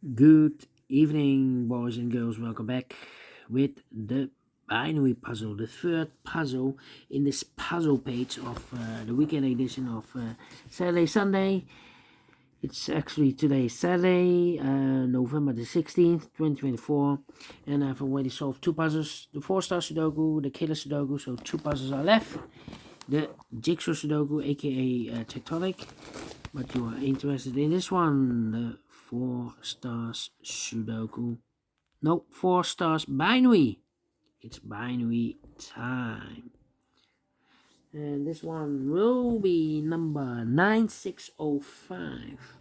Good evening, boys and girls. Welcome back with the binary puzzle, the third puzzle in this puzzle page of the weekend edition of Saturday Sunday. It's actually today Saturday, November the 16th, 2024, and I've already solved two puzzles: the 4-star Sudoku, the Killer Sudoku. So two puzzles are left: the Jigsaw Sudoku, aka Tectonic. But you are interested in this one, the 4 stars Sudoku. No, 4 stars binary. It's binary time. And this one will be number 9605.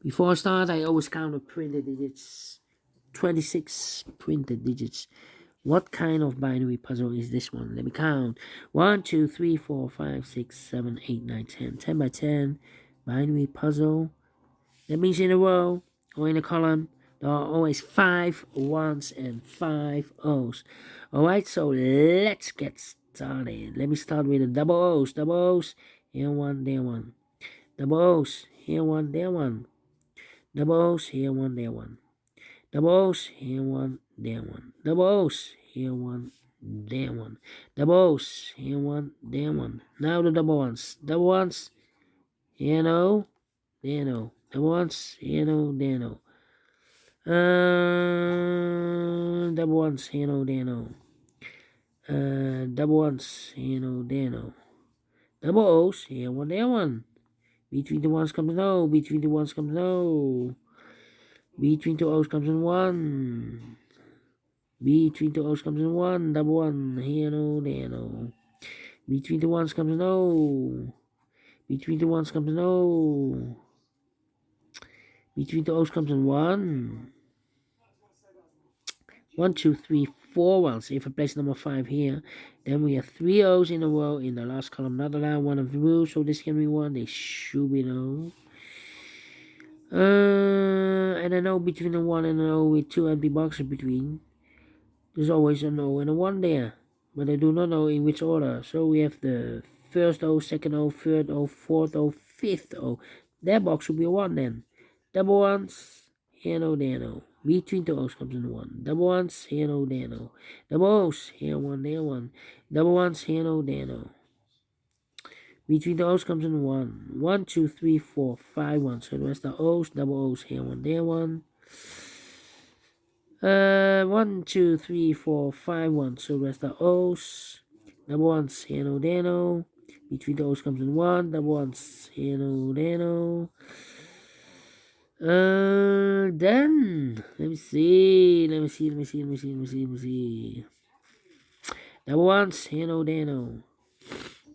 Before I start, I always count the printed digits. 26 printed digits. What kind of binary puzzle is this one? Let me count. 1, 2, 3, 4, 5, 6, 7, 8, 9, 10. 10 by 10. Binary puzzle. That means in a row or in a column, there are always 5 ones and 5 O's. Alright, so let's get started. Let me start with the double O's. Double O's. Here one, there one. Double O's. Here one, there one. Double O's. Here one, there one. Double O's, here one, there one. Double O's, here one, there one. Double O's, here one, there one. Now the double ones. Double ones, here no, there no. Double ones, here no, there no. Double ones, here no, there no. Double ones, here no, there no. Double O's, here one, there one. Between the ones comes no, between the ones comes no. Between two O's comes in one. Between two O's comes in one. Double one. Here no, there no. Between the ones comes no. Between the ones comes no. Between the O's comes in one. 1, 2, 3, 4 ones. If I place number 5 here, then we have 3 O's in a row in the last column. Not allowed one of the rules, so this can be one. They should be no. And I know between a 1 and an O with 2 empty boxes between. There's always an O and a 1 there, but I do not know in which order. So we have the first O, second O, third O, fourth O, fifth O. That box should be a 1 then. Double ones, here no, there no. Between the O's comes in 1. Double ones, here no, there no. Double O's, here 1, there 1. Double ones, here no, there no. Between the O's comes in 1. 1, 2, 3, 4, 5 ones. So the rest are O's, double O's, here 1, there 1. 1, 2, 3, 4, 5 ones. So the rest are O's. Double ones, here no, there no. Between the O's comes in 1. Double ones, here no, there no. Then let me see. Double ones, here no, there no.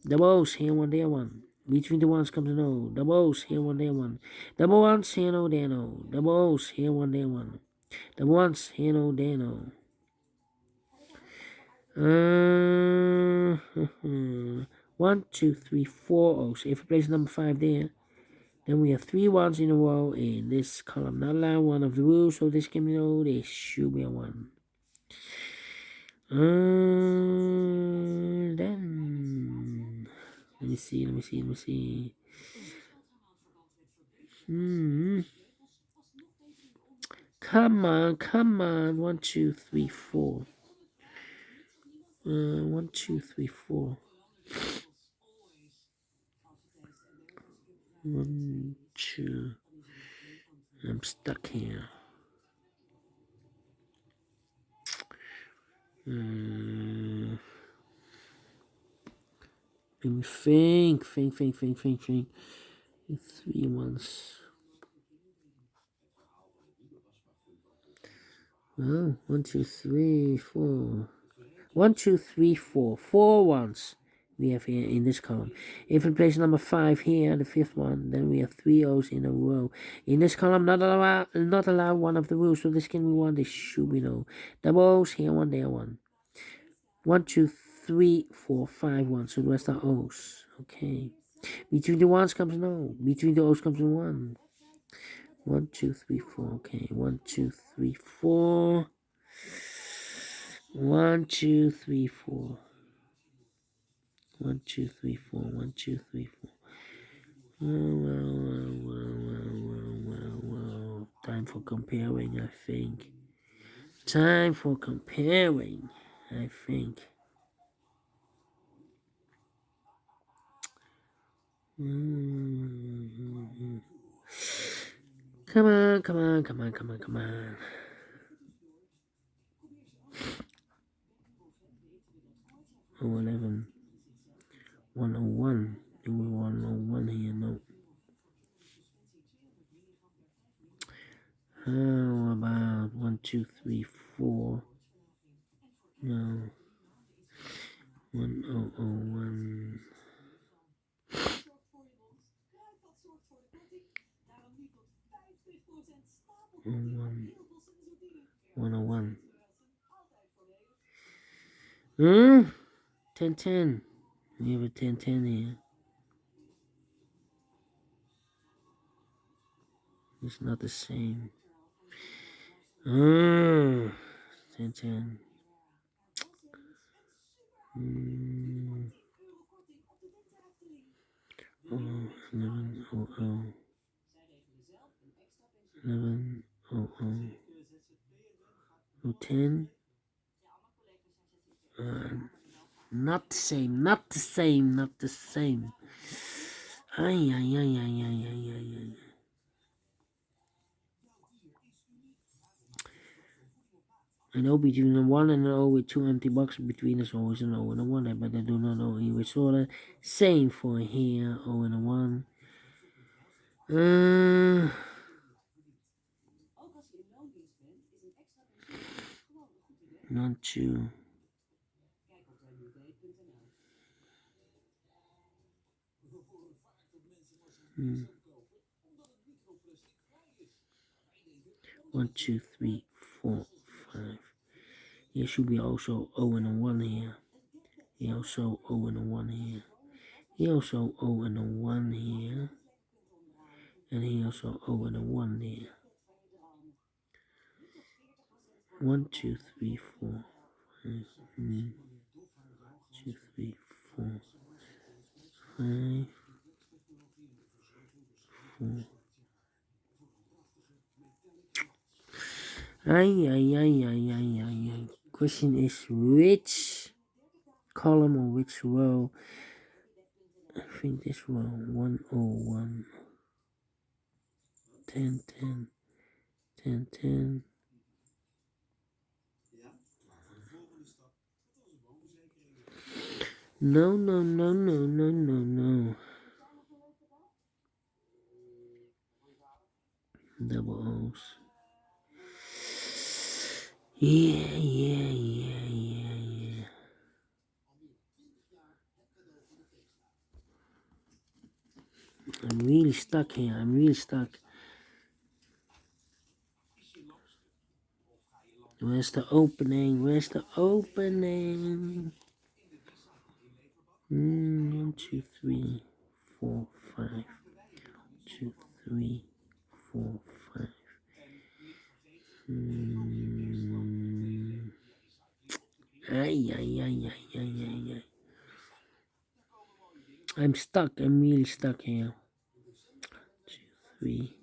Double O's, here 1, there 1. Between the ones comes an O. Double O's, here 1, there 1. Double ones, here no, there no. Double O's, here 1, there 1. Double ones, here no, there no. 1, 2, 3, 4 O's. If I place number 5 there, then we have 3 ones in a row in this column. Not allowed one of the rules, so this can be no. This should be a 1. Then let me see. Come on. 1, 2, 3, 4. 1, 2, 3, 4. 1, 2. I'm stuck here. Let me think. 3 ones. Oh, 1, 2, 3, 4. 1, 2, 3, 4. 4 ones we have here in this column. If we place number 5 here, the 5th one, then we have 3 O's in a row. In this column, not allow one of the rules, so this can be 1, this should be no. Double O's, here 1, there 1. 1, 2, 3, 4, 5 ones, so the rest are O's. Okay. Between the ones comes no. Between the O's comes 1. 1, 2, 3, 4. Okay. 1, 2, 3, 4. 1, 2, 3, 4. 1, 2, 3, 4. 1, 2, 3, 4. Time for comparing, I think. Time for comparing, I think. Come on, come on, come on, come on, come on. Oh, 11. 101. I think we 101 here, no. How about 1, 2, 3, 4? No. 1001. 101. 101. 1010. We have a 1010 here. It's not the same. 1010. Oh, 11. 11. 10. Not the same, not the same, not the same. Ay, ay, ay, ay, ay, ay, ay, ay. I know between a 1 and an O with 2 empty boxes between us, always an O and a 1, but I do not know either sort of. Same for here, O and a 1. Not 2. One, two, three, 4, 5. Here should be also O and a 1 here. Here also O and a 1 here. Here also O and a 1 here. And here also O and a 1 there. 1, 2, 3, 4, 5. 2, 3, 4, 5, 4. Ay. Question is which column or which row? I think this row. 101. 10, 10, 10, 10. No. Double O's. Yeah. I'm really stuck here. Where's the opening? 1, 2, 3, 4, 5. 2, 3, 4, 5. Ay. I'm stuck. I'm really stuck here. 2, 3,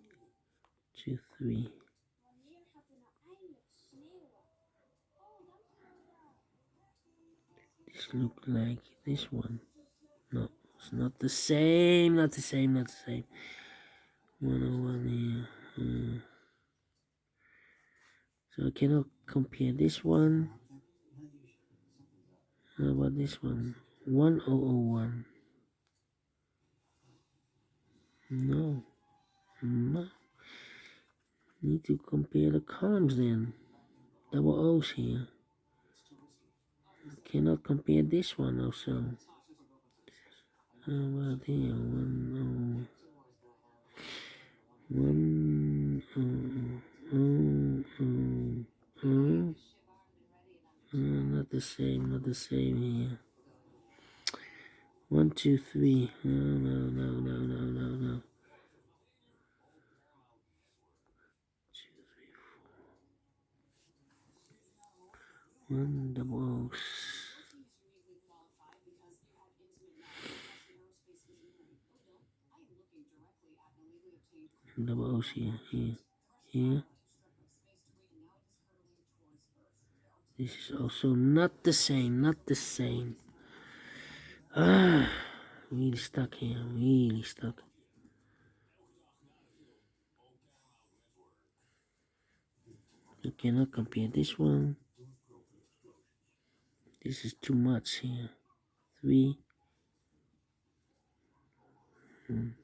2, 3. This looks like this one. No, it's not the same. 101 here. So I cannot compare this one. How about this one? 1001. No. Need to compare the columns then. Double O's here. Cannot compare this one also. How about here? 1 not the same here. 1, 2, 3. No. 1 double O's. Double O's here. here. This is also not the same, not the same. Really stuck here, really stuck. You cannot compare this one. This is too much here. 3. 1,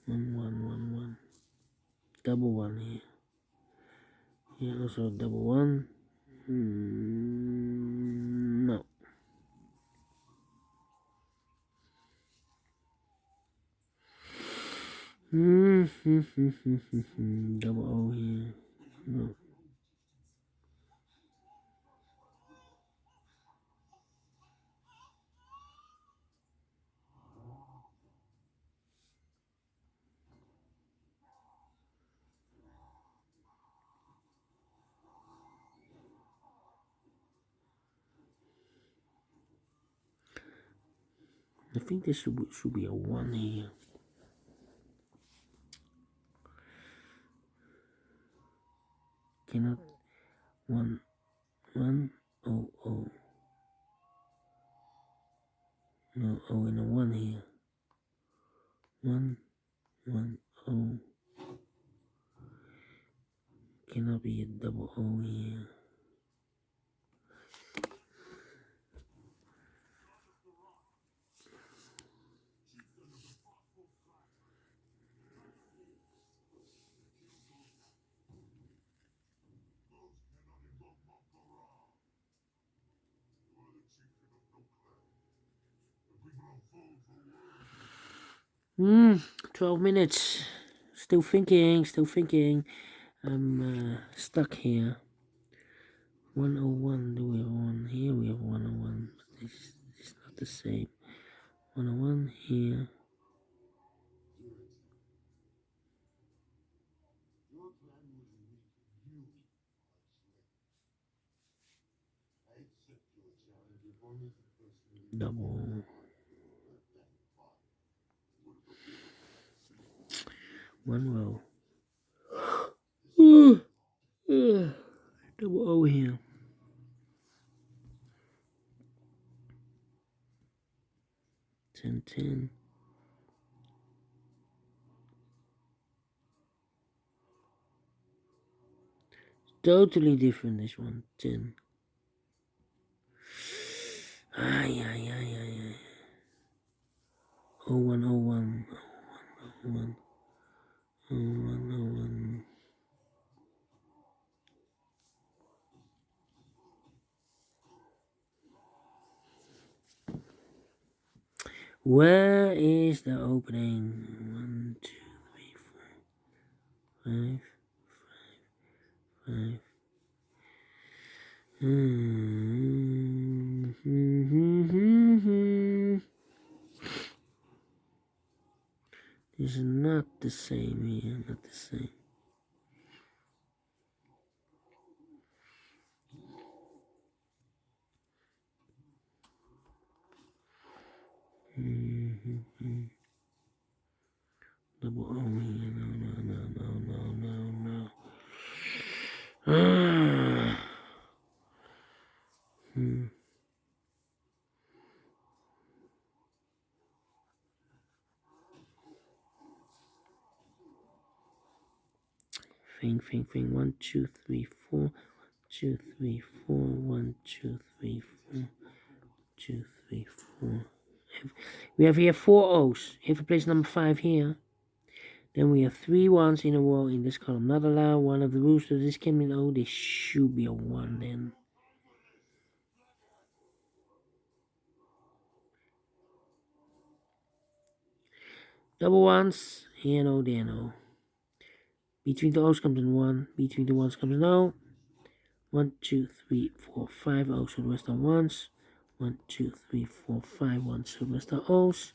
1, 1, 1. Double 1 here. Here also double 1. No. Double O here. No. I think this should be a 1 here. Cannot 1 1 0 0. No O and a 1 here. 1 1 0. Cannot be a double O here. Hmm, 12 minutes. Still thinking, still thinking. I'm stuck here. 101, do we have 1? Here we have 101. This is not the same. 101 here. Double. One row. Double O here. 10 10. Totally different, this one. 10. Ay, ay, ay, ay, ay. 01 01 01 01 01. Where is the opening? 1 2 3 4 5 5 5. This is not the same here, not the same. Double O here, no, no, no, no, no, no, no. Think. 1 2 3 4. 2 3 4. 1 2 3 4. 2 3 4. We have here 4 O's. If we place number 5 here, then we have 3 1s in a row in this column. Not allowed. One of the rules to this can be an O. This should be a 1 then. Double 1s. Here no, there no. Between the O's comes an 1. Between the 1s comes an O. 1 2 3 4 5 O's. So the rest are 1s. 1 2 3 4 5 1s. So the rest are O's.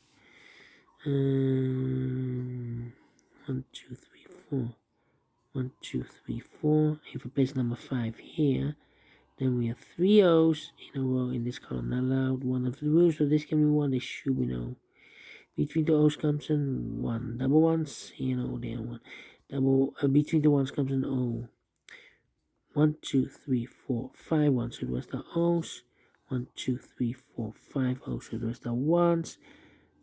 1 2 3 4. 1 2 3 4. If we place number 5 here, then we have 3 O's in a row in this column. Not allowed. One of the rules, so this can be 1. This should be no. Between the O's comes an 1. Double ones, here and O, there 1. Double, between the ones comes an O. 1, 2, 3, 4, 5 ones. So the rest are O's. 1, 2, 3, 4, 5 O's. So the rest are ones.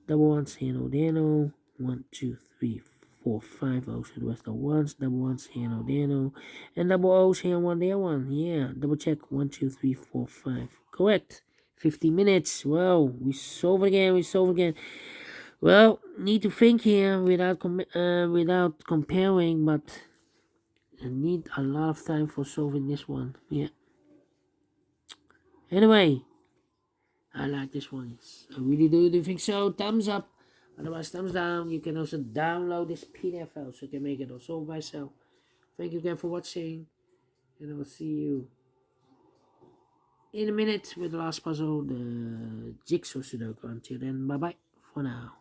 Double ones, here and O, there no. 1, 2, 3, 4, 5 O's. So the rest are ones. Double ones, here and O, there no. And double O's, here and 1, there 1. Yeah, double check. 1, 2, 3, 4, 5. Correct. 50 minutes. Well, we solve again. Well, need to think here without comparing, but I need a lot of time for solving this one. Yeah. Anyway, I like this one. Yes, I really do. Do you think so? Thumbs up. Otherwise, thumbs down. You can also download this PDF file so you can make it or solve by yourself. Thank you again for watching, and I will see you in a minute with the last puzzle, the Jigsaw Sudoku. Until then, bye bye for now.